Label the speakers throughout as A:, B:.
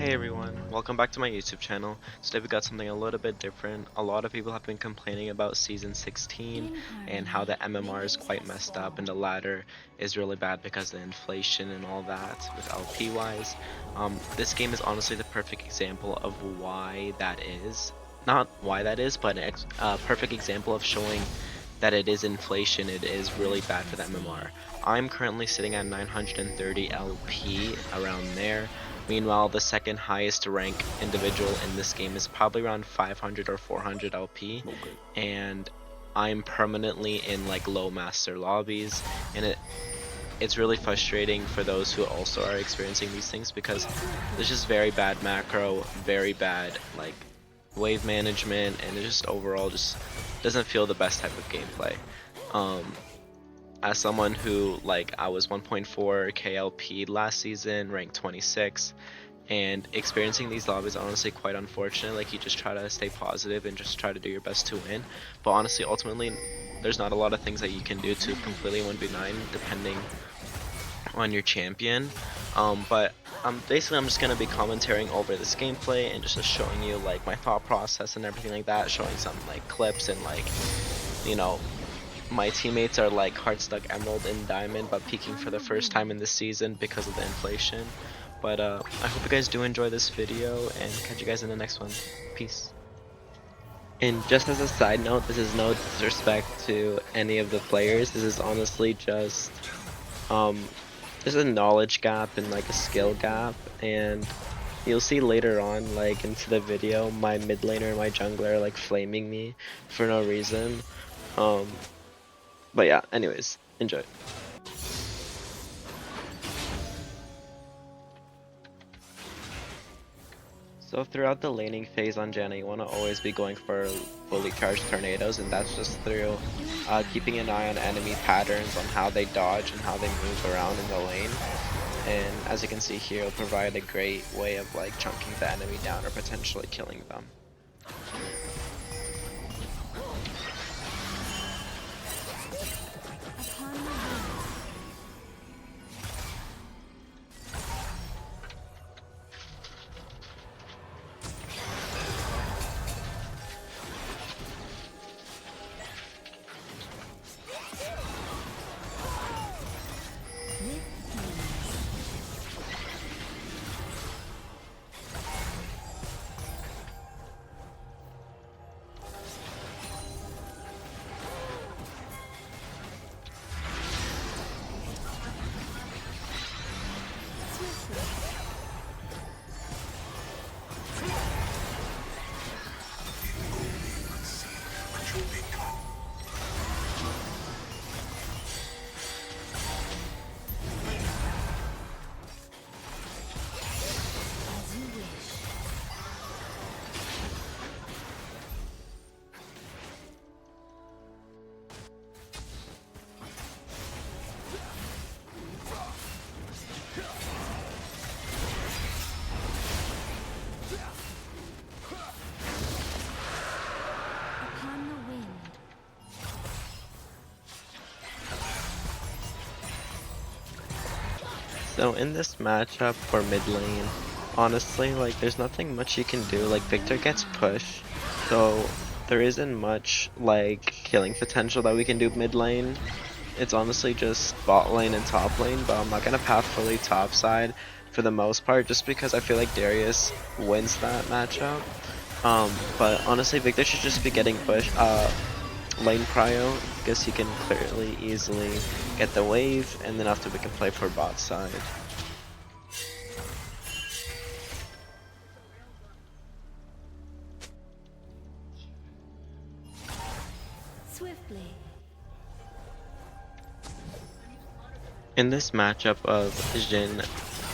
A: Hey everyone, welcome back to my YouTube channel. Today we got something a little bit different. A lot of people have been complaining about Season 16 and how the MMR is quite messed up and the ladder is really bad because of the inflation and all that with LP wise. This game is honestly the perfect example of why that is. Not why that is, but a perfect example of showing that it is inflation, it is really bad for the MMR. I'm currently sitting at 930 LP, around there. Meanwhile, the second highest rank individual in this game is probably around 500 or 400 LP, and I'm permanently in like low master lobbies, and it's really frustrating for those who also are experiencing these things because there's just very bad macro, very bad like wave management, and it just overall just doesn't feel the best type of gameplay. As someone who, like, I was 1.4 KLP last season, ranked 26, and experiencing these lobbies are honestly quite unfortunate. Like, you just try to stay positive and just try to do your best to win, but honestly, ultimately, there's not a lot of things that you can do to completely 1v9 depending on your champion. But basically I'm just gonna be commentating over this gameplay and just showing you like my thought process and everything like that, showing some like clips and like, you know, my teammates are like hard stuck emerald and diamond but peaking for the first time in this season because of the inflation. But I hope you guys do enjoy this video and catch you guys in the next one. Peace. And just as a side note, this is no disrespect to any of the players. This is honestly just there's a knowledge gap and like a skill gap, and you'll see later on, like into the video, my mid laner and my jungler are like flaming me for no reason. But yeah, anyways, enjoy. So throughout the laning phase on Janna, you want to always be going for fully charged tornadoes, and that's just through keeping an eye on enemy patterns, on how they dodge and how they move around in the lane. And as you can see here, it'll provide a great way of like chunking the enemy down or potentially killing them. So in this matchup for mid lane, honestly, like there's nothing much you can do. Like Victor gets pushed, so there isn't much like killing potential that we can do mid lane. It's honestly just bot lane and top lane, but I'm not gonna path fully top side for the most part, just because I feel like Darius wins that matchup. But honestly, Victor should just be getting pushed. Lane prio, because he can clearly easily get the wave, and then after we can play for bot side.
B: Swiftly.
A: In this matchup of Jhin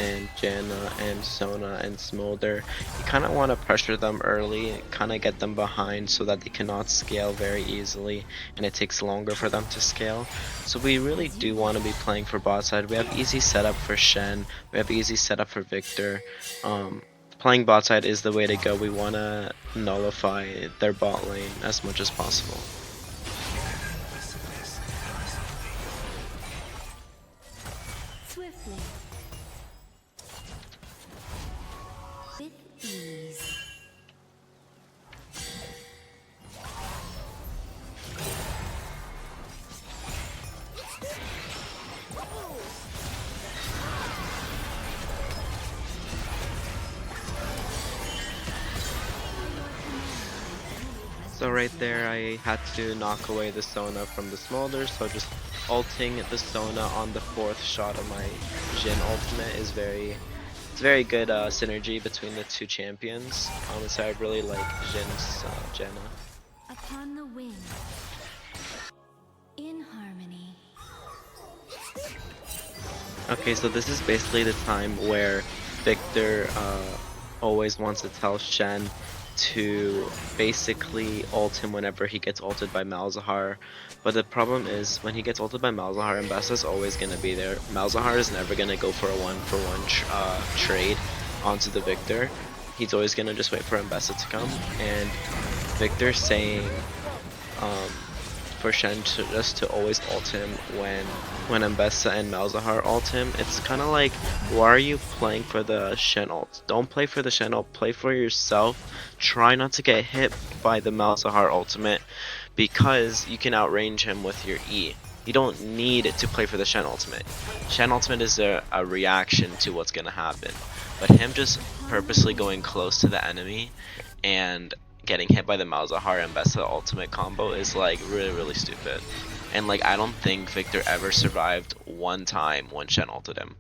A: and Janna and Sona and Smolder, you kind of want to pressure them early, kind of get them behind so that they cannot scale very easily and it takes longer for them to scale. So we really do want to be playing for bot side. We have easy setup for Shen, we have easy setup for Victor. Playing bot side is the way to go. We want to nullify their bot lane as much as possible.
B: Swiftly. ease.
A: So right there, I had to knock away the Sona from the Smolder, so just ulting the Sona on the 4th shot of my Jhin ultimate is it's very good synergy between the two champions. So I really like Jhin's Jenna.
B: Upon the wind. In harmony.
A: Okay, so this is basically the time where Victor always wants to tell Shen to basically ult him whenever he gets ulted by Malzahar. But the problem is, when he gets ulted by Malzahar, Mbessa's always going to be there. Malzahar is never going to go for a 1-for-1 trade onto the Victor. He's always going to just wait for Mbessa to come. And Victor saying for Shen to always ult him when Mbessa and Malzahar ult him. It's kind of like, why are you playing for the Shen ult? Don't play for the Shen ult, play for yourself. Try not to get hit by the Malzahar ultimate, because you can outrange him with your E. You don't need to play for the Shen ultimate. Shen ultimate is a reaction to what's going to happen. But him just purposely going close to the enemy and getting hit by the Malzahar and Mbessa ultimate combo is like really stupid. And like, I don't think Victor ever survived one time when Shen ulted him.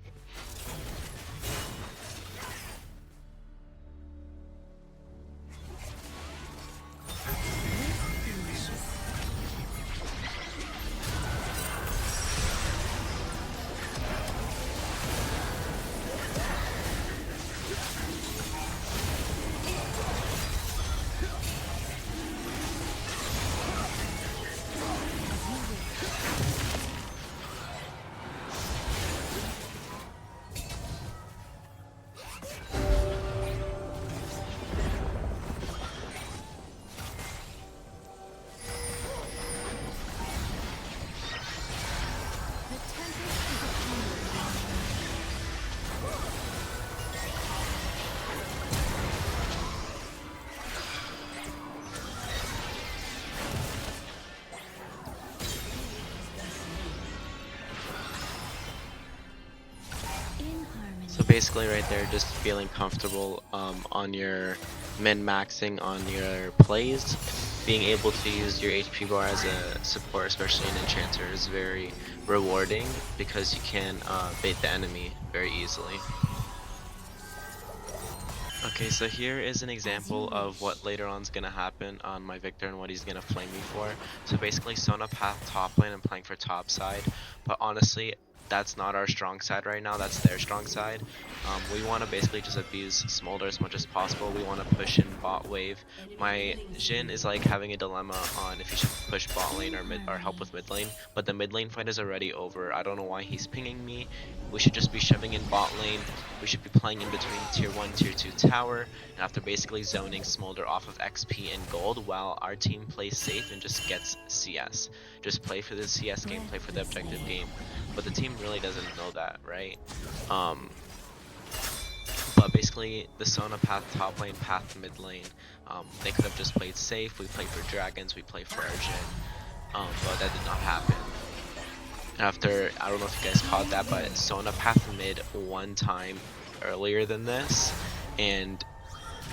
A: So basically right there, just feeling comfortable on your min-maxing on your plays. Being able to use your HP bar as a support, especially in Enchanter, is very rewarding because you can bait the enemy very easily. Okay, so here is an example of what later on is going to happen on my Victor and what he's going to flame me for. So basically Sona path top lane and playing for top side, but honestly that's not our strong side right now, that's their strong side. We want to basically just abuse Smolder as much as possible. We want to push in bot wave. My Jhin is like having a dilemma on if he should push bot lane or help with mid lane, but the mid lane fight is already over. I don't know why he's pinging me. We should just be shoving in bot lane. We should be playing in between tier 1, tier 2 tower, and after basically zoning Smolder off of XP and gold while our team plays safe and just gets CS. Just play for the CS game, play for the objective game. But the team really doesn't know that, right? But basically the Sona path top lane, path mid lane, they could have just played safe. We played for dragons, we played for our Jhin, but that did not happen. After, I don't know if you guys caught that, but Sona path mid one time earlier than this, and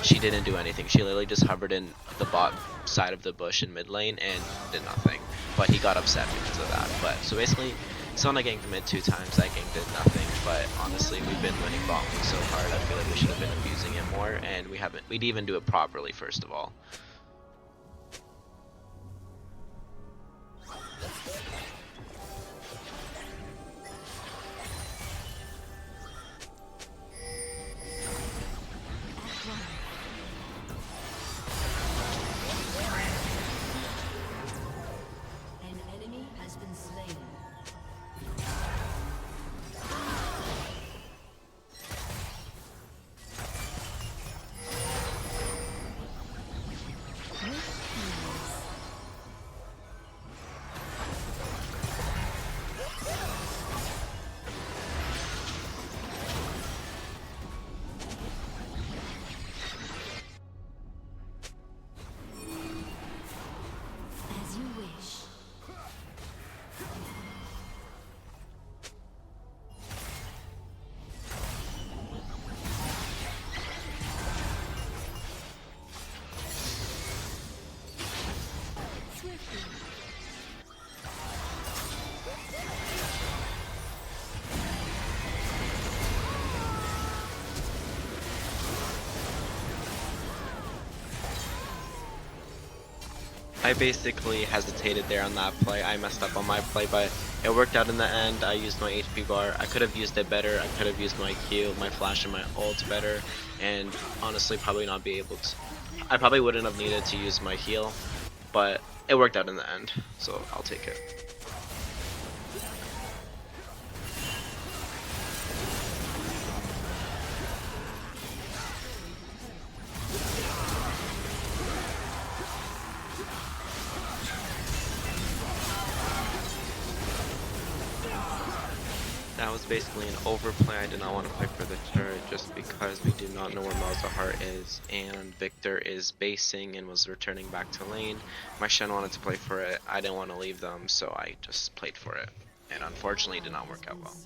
A: she didn't do anything. She literally just hovered in the bot side of the bush in mid lane and did nothing. But he got upset because of that. But so basically, Sona ganked mid 2 times, that gank did nothing. But honestly, we've been winning bot lane so hard. I feel like we should have been abusing it more, and we haven't. We'd even do it properly first of all. I basically hesitated there on that play. I messed up on my play, but it worked out in the end. I used my HP bar. I could have used it better. I could have used my Q, my flash, and my ult better, and honestly probably not be able to. I probably wouldn't have needed to use my heal, but it worked out in the end, so I'll take it. That was basically an overplay. I did not want to play for the turret just because we do not know where Malzahar is, and Victor is basing and was returning back to lane. My Shen wanted to play for it. I didn't want to leave them, so I just played for it, and unfortunately it did not work out well.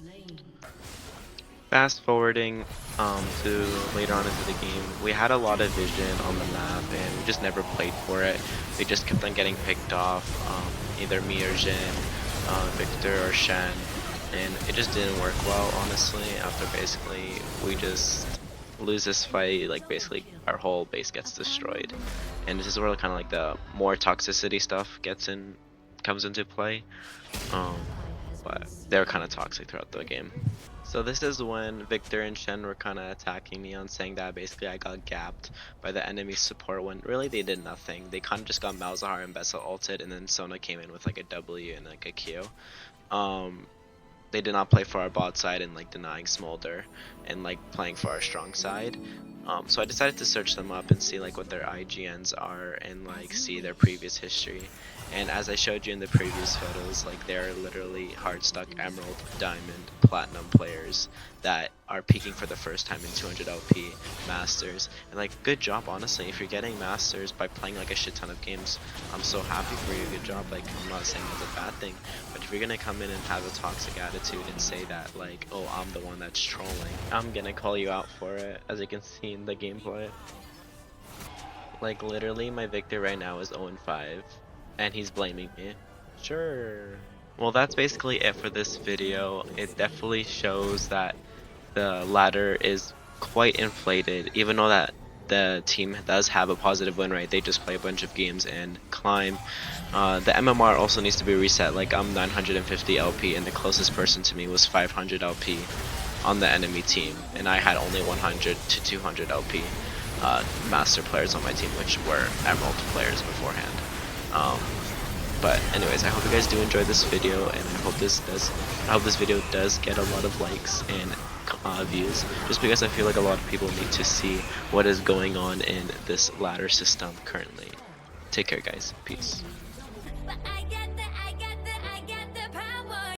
A: Fast forwarding to later on into the game, we had a lot of vision on the map and we just never played for it. We just kept on getting picked off, either me or Jhin, Victor or Shen, and it just didn't work well, honestly. After basically we just lose this fight, like basically our whole base gets destroyed, and this is where kind of like the more toxicity stuff comes into play. But they're kind of toxic throughout the game. So this is when Victor and Shen were kind of attacking me on saying that basically I got gapped by the enemy support when really they did nothing. They kind of just got Malzahar and Bessa ulted, and then Sona came in with like a W and like a Q. They did not play for our bot side and like denying Smolder and like playing for our strong side. So I decided to search them up and see like what their IGNs are and like see their previous history. And as I showed you in the previous photos, like they're literally hard stuck Emerald, Diamond, Platinum players that are peaking for the first time in 200 LP Masters. And like, good job, honestly. If you're getting Masters by playing like a shit ton of games, I'm so happy for you. Good job. Like, I'm not saying it's a bad thing, but if you're gonna come in and have a toxic attitude and say that like, oh, I'm the one that's trolling, I'm gonna call you out for it, as you can see in the gameplay. Like, literally, my Victor right now is 0-5. And he's blaming me. Sure. Well, that's basically it for this video. It definitely shows that the ladder is quite inflated, even though that the team does have a positive win rate. They just play a bunch of games and climb. The MMR also needs to be reset. Like, I'm 950 LP and the closest person to me was 500 LP on the enemy team, and I had only 100 to 200 LP master players on my team, which were Emerald players beforehand. But anyways, I hope you guys do enjoy this video, and I hope this video does get a lot of likes and views, just because I feel like a lot of people need to see what is going on in this ladder system currently. Take care, guys. Peace.